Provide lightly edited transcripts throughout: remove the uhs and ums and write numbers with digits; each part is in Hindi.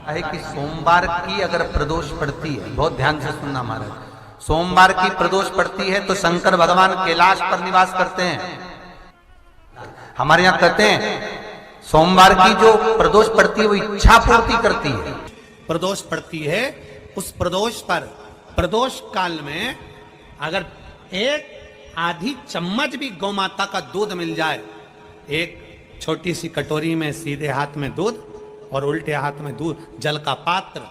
है कि सोमवार की अगर प्रदोष पड़ती है, बहुत ध्यान से सुनना महाराज, सोमवार की प्रदोष पड़ती है तो शंकर भगवान कैलाश पर निवास करते हैं। हमारे यहाँ कहते हैं सोमवार की जो प्रदोष पड़ती है वो इच्छा पूर्ति करती है। प्रदोष पड़ती है, उस प्रदोष पर प्रदोष काल में अगर एक आधी चम्मच भी गौ माता का दूध मिल जाए, एक छोटी सी कटोरी में सीधे हाथ में दूध और उल्टे हाथ में दूध, जल का पात्र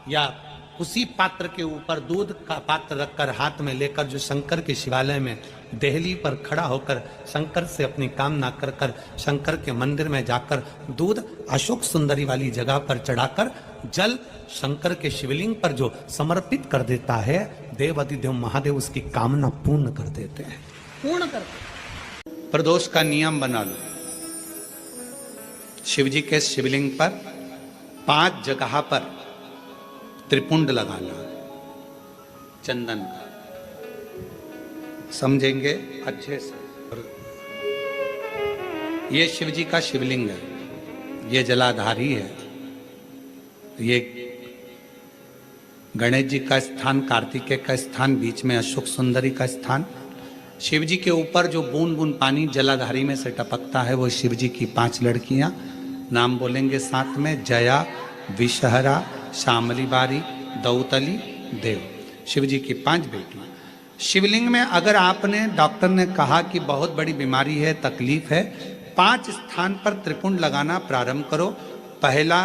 या उसी पात्र के ऊपर दूध का पात्र रखकर हाथ में लेकर जो शंकर के शिवालय में देहली पर खड़ा होकर शंकर से अपनी कामना कर कर शंकर के मंदिर में जाकर दूध अशोक सुंदरी वाली जगह पर चढ़ाकर जल शंकर के शिवलिंग पर जो समर्पित कर देता है, देवाधिदेव महादेव उसकी कामना पूर्ण कर देते हैं, पूर्ण करते हैं। प्रदोष का नियम बना लो, शिव जी के शिवलिंग पर 5 जगह पर त्रिपुंड लगाना चंदन का, समझेंगे अच्छे से। ये शिव जी का शिवलिंग है, ये जलाधारी है, ये गणेश जी का स्थान, कार्तिकेय का स्थान, बीच में अशोक सुंदरी का स्थान। शिव जी के ऊपर जो बूंद बूंद पानी जलाधारी में से टपकता है वो शिव जी की 5 लड़कियां, नाम बोलेंगे साथ में, जया, विषहरा, श्यामली बारी, दौतली, देव। शिव जी की 5 बेटियां। शिवलिंग में अगर आपने, डॉक्टर ने कहा कि बहुत बड़ी बीमारी है, तकलीफ है, 5 स्थान पर त्रिपुंड लगाना प्रारंभ करो। पहला,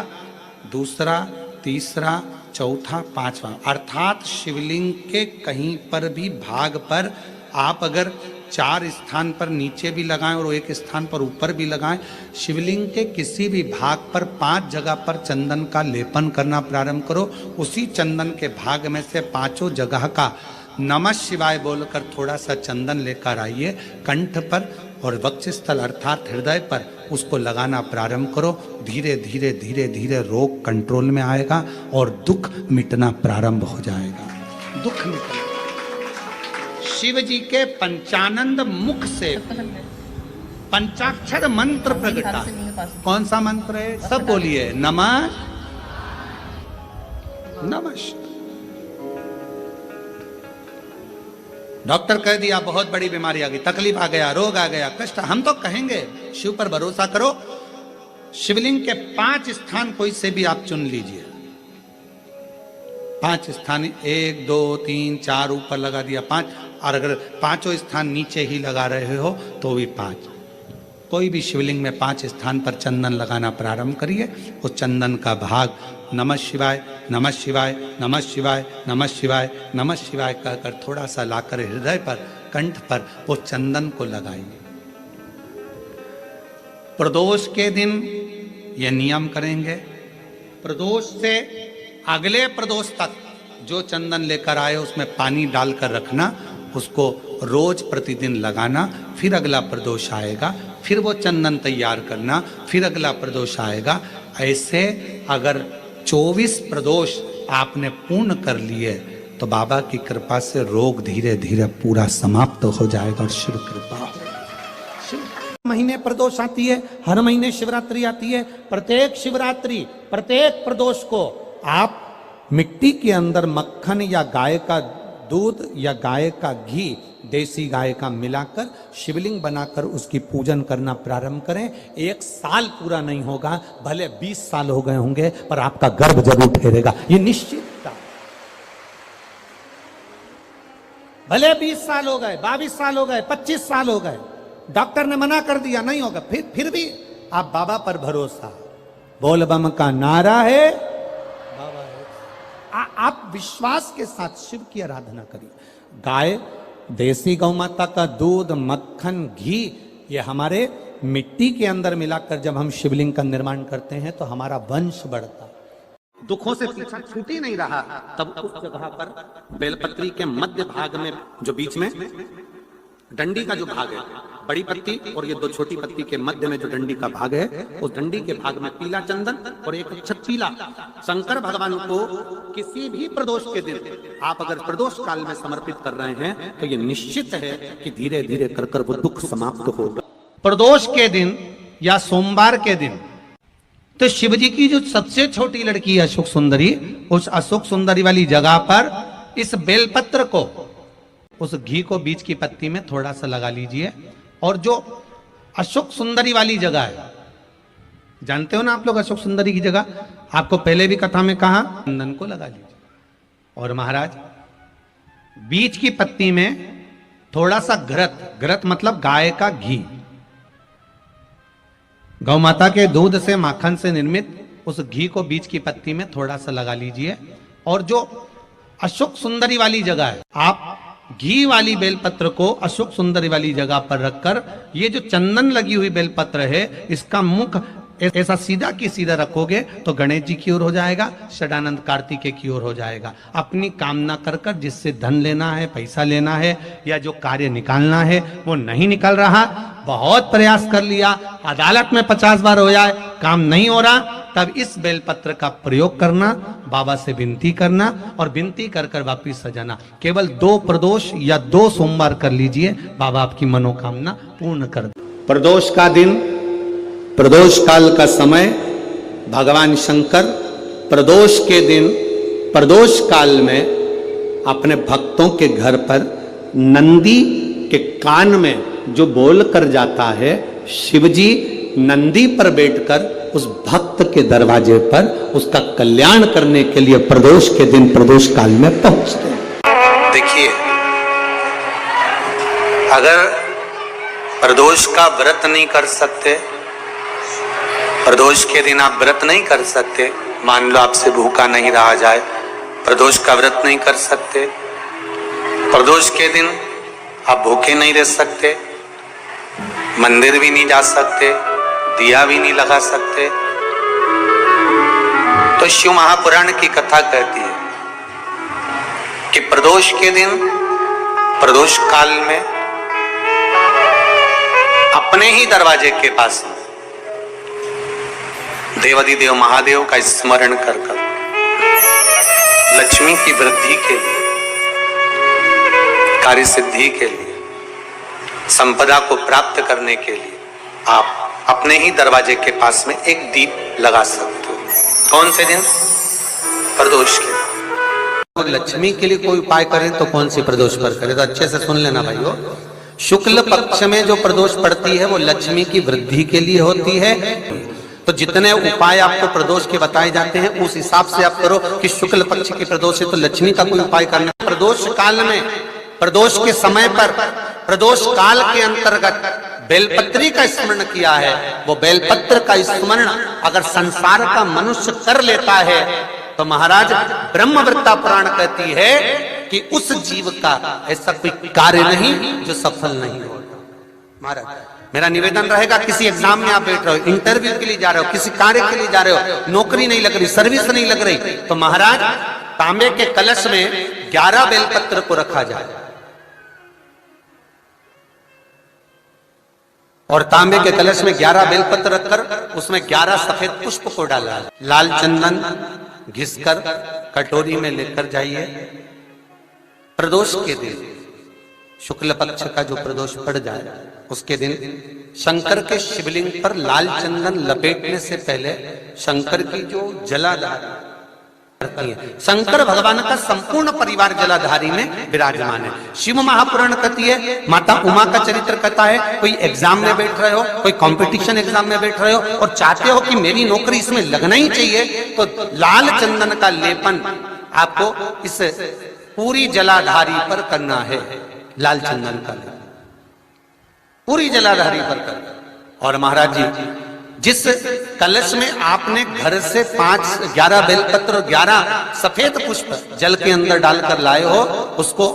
दूसरा, तीसरा, चौथा, 5वां, अर्थात शिवलिंग के कहीं पर भी भाग पर आप अगर 4 स्थान पर नीचे भी लगाएं और 1 स्थान पर ऊपर भी लगाएं, शिवलिंग के किसी भी भाग पर 5 जगह पर चंदन का लेपन करना प्रारंभ करो। उसी चंदन के भाग में से 5 जगह का नमः शिवाय बोलकर थोड़ा सा चंदन लेकर आइए, कंठ पर और वक्षस्थल अर्थात हृदय पर उसको लगाना प्रारंभ करो। धीरे धीरे धीरे धीरे रोग कंट्रोल में आएगा और दुख मिटना प्रारंभ हो जाएगा। दुख मिटना। शिव जी के पंचानंद मुख से पंचाक्षर मंत्र प्रगटा। कौन सा मंत्र है? सब बोलिए, नमः नमः। डॉक्टर कह दिया बहुत बड़ी बीमारी आ गई, तकलीफ आ गया, रोग आ गया, कष्ट, हम तो कहेंगे शिव पर भरोसा करो। शिवलिंग के 5 स्थान कोई से भी आप चुन लीजिए, 5 स्थान, 1 2 3 4 ऊपर लगा दिया 5, और अगर 5 स्थान नीचे ही लगा रहे हो तो भी 5। कोई भी शिवलिंग में 5 स्थान पर चंदन लगाना प्रारंभ करिए। उस चंदन का भाग नमः शिवाय, नमः शिवाय, नमः शिवाय, नमः शिवाय, नमः शिवाय कहकर थोड़ा सा लाकर हृदय पर, कंठ पर वो चंदन को लगाइए। प्रदोष के दिन ये नियम करेंगे। प्रदोष से अगले प्रदोष तक जो चंदन लेकर आए उसमें पानी डालकर रखना, उसको रोज प्रतिदिन लगाना। फिर अगला प्रदोष आएगा, फिर वो चंदन तैयार करना, फिर अगला प्रदोष आएगा। ऐसे अगर 24 प्रदोष आपने पूर्ण कर लिए तो बाबा की कृपा से रोग धीरे धीरे पूरा समाप्त हो जाएगा और शिव कृपा। महीने प्रदोष आती है, हर महीने शिवरात्रि आती है। प्रत्येक शिवरात्रि, प्रत्येक प्रदोष को आप मिट्टी के अंदर मक्खन या गाय का दूध या गाय का घी, देसी गाय का मिलाकर शिवलिंग बनाकर उसकी पूजन करना प्रारंभ करें। 1 साल पूरा नहीं होगा, भले 20 साल हो गए होंगे, पर आपका गर्भ जरूर ठहरेगा, ये निश्चित। भले 20 साल हो गए, 22 साल हो गए, 25 साल हो गए, डॉक्टर ने मना कर दिया नहीं होगा, फिर भी आप बाबा पर भरोसा, बोल बम का नारा है, बाबा है। आप विश्वास के साथ शिव की आराधना करिए। गाय, देसी गौ माता का दूध, मक्खन, घी, ये हमारे मिट्टी के अंदर मिलाकर जब हम शिवलिंग का निर्माण करते हैं तो हमारा वंश बढ़ता, दुखों से पीछा छूट ही नहीं रहा। तब उस जगह पर बेलपत्री के मध्य भाग में, जो बीच में डंडी का जो भाग है, बड़ी पत्ती और ये 2 छोटी पत्ती के मध्य में जो डंडी का भाग है, उस डंडी के भाग में पीला चंदन और एक अक्षत पीला, शंकर भगवान को किसी भी प्रदोष के दिन आप अगर प्रदोष काल में समर्पित कर रहे हैं तो ये निश्चित है कि धीरे धीरे कर कर वो दुख समाप्त होगा। प्रदोष के दिन या सोमवार के दिन तो शिव जी की जो सबसे छोटी लड़की है अशोक सुंदरी, उस अशोक सुंदरी वाली जगह पर इस बेलपत्र को, उस घी को बीच की पत्ती में थोड़ा सा लगा लीजिए, और जो अशोक सुंदरी वाली जगह है, जानते हो ना आप लोग अशोक सुंदरी की जगह, आपको पहले भी कथा में कहा, चंदन को लगा लीजिए। और महाराज बीच की पत्ती में थोड़ा सा घृत, घृत मतलब गाय का घी, गौ माता के दूध से माखन से निर्मित उस घी को बीच की पत्ती में थोड़ा सा लगा लीजिए। और जो अशोक सुंदरी वाली जगह है, आप घी वाली बेलपत्र को अशोक सुंदरी वाली जगह पर रखकर ये जो चंदन लगी हुई बेलपत्र है, इसका मुख ऐसा सीधा की सीधा रखोगे तो गणेश जी की ओर हो जाएगा, षडानंद कार्तिकेय की ओर हो जाएगा। अपनी कामना कर कर जिससे धन लेना है, पैसा लेना है, या जो कार्य निकालना है वो नहीं निकल रहा, बहुत प्रयास कर लिया, अदालत में 50 बार हो जाए, काम नहीं हो रहा, तब इस बेलपत्र का प्रयोग करना, बाबा से विनती करना, और विनती कर कर वापिस सजाना। केवल 2 प्रदोष या 2 सोमवार कर लीजिए, बाबा आपकी मनोकामना पूर्ण कर दे। प्रदोष का दिन, प्रदोष काल का समय, भगवान शंकर प्रदोष के दिन, प्रदोष काल में अपने भक्तों के घर पर नंदी के कान में जो बोल कर जाता है, शिवजी नंदी पर बैठकर उस भक्त के दरवाजे पर उसका कल्याण करने के लिए प्रदोष के दिन, प्रदोष काल में पहुंचते हैं। देखिए, अगर प्रदोष का व्रत नहीं कर सकते, प्रदोष के दिन आप व्रत नहीं कर सकते, मान लो आपसे भूखा नहीं रहा जाए, प्रदोष का व्रत नहीं कर सकते, प्रदोष के दिन आप भूखे नहीं रह सकते, मंदिर भी नहीं जा सकते, दिया भी नहीं लगा सकते, तो शिव महापुराण की कथा कहती है कि प्रदोष के दिन, प्रदोष काल में अपने ही दरवाजे के पास देवाधिदेव महादेव का स्मरण कर कर लक्ष्मी की वृद्धि के लिए, कार्य सिद्धि के लिए, संपदा को प्राप्त करने के लिए आप अपने ही दरवाजे के पास में एक दीप लगा सकते हो। कौन से दिन? प्रदोष के दिन। लक्ष्मी के लिए कोई उपाय करें तो कौन सी प्रदोष पर करें? तो अच्छे से सुन लेना भाइयों, शुक्ल पक्ष में जो प्रदोष पड़ती है वो लक्ष्मी की वृद्धि के लिए होती है। तो जितने उपाय आपको प्रदोष के बताए जाते हैं उस हिसाब से आप करो कि शुक्ल पक्ष की प्रदोष है तो लक्ष्मी का कोई उपाय करना। प्रदोष काल में, प्रदोष के समय पर, प्रदोष काल के अंतर्गत बेलपत्री का स्मरण किया है। वो बेलपत्र का स्मरण अगर संसार का मनुष्य कर लेता है तो महाराज ब्रह्मवृत्ता पुराण कहती है कि उस जीव का ऐसा कोई कार्य नहीं जो सफल नहीं होता। महाराज मेरा निवेदन रहेगा, किसी एग्जाम में आप बैठ रहे हो, इंटरव्यू के लिए जा रहे हो, किसी कार्य के लिए जा रहे हो, नौकरी नहीं लग रही, सर्विस नहीं लग रही, तो महाराज तांबे के कलश में 11 बेलपत्र को रखा जाए और तांबे के कलश में 11 बेलपत्र रखकर उसमें 11 सफेद पुष्प को डाला, लाल चंदन घिसकर कटोरी में लेकर जाइए। प्रदोष के दिन, शुक्ल पक्ष का जो प्रदोष पड़ जाए उसके दिन शंकर के शिवलिंग पर लाल चंदन लपेटने से पहले शंकर की जो जलाधारी करती है, शंकर भगवान का संपूर्ण परिवार जलाधारी में विराजमान है। शिव महापुराण कहती है, माता उमा का चरित्र कहता है, कोई एग्जाम में बैठ रहे हो, कोई कंपटीशन एग्जाम में बैठ रहे हो और चाहते हो कि मेरी नौकरी इसमें लगना ही चाहिए, तो लाल चंदन का लेपन आपको इस पूरी जलाधारी पर करना है। लाल चंदन का लेपन पूरी जलाधारी पर कर। और महाराज जी, जिस कलश में आपने घर से 11 बेलपत्र और 11 सफेद पुष्प जल के अंदर डालकर लाए हो, उसको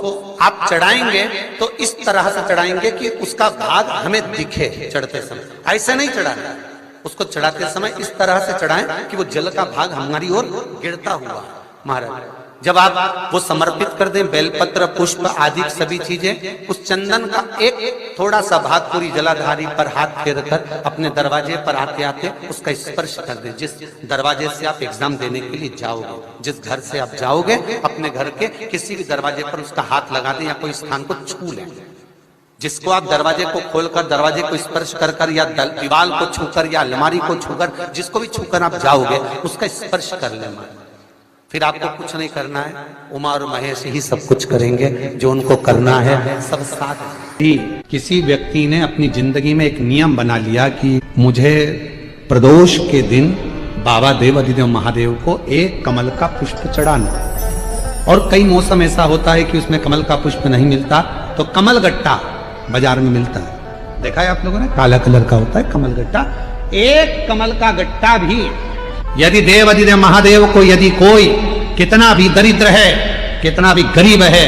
आप चढ़ाएंगे तो इस तरह से चढ़ाएंगे कि उसका भाग हमें दिखे चढ़ते समय। ऐसे नहीं चढ़ाना, उसको चढ़ाते समय इस तरह से चढ़ाएं कि वो जल का भाग हमारी ओर गिरता हुआ। महाराज जब आप वो समर्पित कर दें, बेलपत्र पुष्प आदि सभी चीजें, उस चंदन का एक थोड़ा सा भाग पूरी जलाधारी पर हाथ फेर कर अपने दरवाजे पर आते आते उसका स्पर्श कर दें। जिस दरवाजे से आप एग्जाम देने के लिए जाओगे, जिस घर से आप जाओगे, अपने घर के किसी भी दरवाजे पर उसका हाथ लगा दें या कोई स्थान को छू लें। जिसको आप दरवाजे को खोलकर, दरवाजे को स्पर्श कर कर या दीवार को छूकर या अलमारी को छूकर, जिसको भी छूकर आप जाओगे उसका स्पर्श कर लेना। फिर आपको कुछ नहीं करना है, उमा और महेश ही सब कुछ करेंगे, जो उनको करना है सब साथ। किसी व्यक्ति ने अपनी जिंदगी में एक नियम बना लिया कि मुझे प्रदोष के दिन बाबा देव अधिदेव महादेव को एक कमल का पुष्प चढ़ाना। और कई मौसम ऐसा होता है कि उसमें कमल का पुष्प नहीं मिलता, तो कमल गट्टा बाजार में मिलता है, देखा है आप लोगों ने, काला कलर का होता है कमल गट्टा। एक कमल का गट्टा भी यदि देव अधिदेव महादेव को, यदि कोई कितना भी दरिद्र है, कितना भी गरीब है,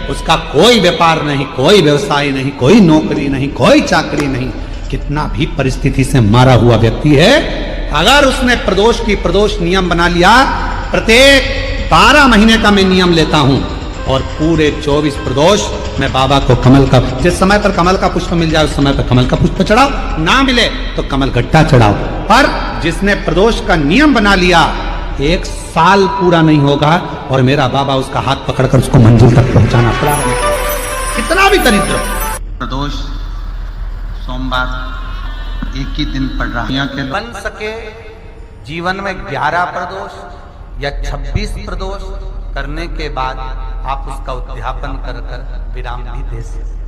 उसका कोई व्यापार नहीं, कोई व्यवसाय नहीं, कोई नौकरी नहीं, कोई चाकरी नहीं, कितना भी परिस्थिति से मारा हुआ व्यक्ति है, अगर उसने प्रदोष नियम बना लिया, प्रत्येक 12 महीने का मैं नियम लेता हूं और पूरे 24 प्रदोष मैं बाबा को कमल का, जिस समय पर कमल का पुष्प मिल जाए उस समय पर कमल का पुष्प चढ़ाओ, ना मिले तो कमल गट्टा चढ़ाओ। पर जिसने प्रदोष का नियम बना लिया, 1 साल पूरा नहीं होगा और मेरा बाबा उसका हाथ पकड़कर उसको मंजिल तक पहुंचाना पड़ा, कितना भी दरिद्र। प्रदोष सोमवार एक ही दिन पड़ रहा है, बन सके जीवन में 11 प्रदोष या 26 प्रदोष करने के बाद आप उसका उद्यापन कर विराम भी दे सकते।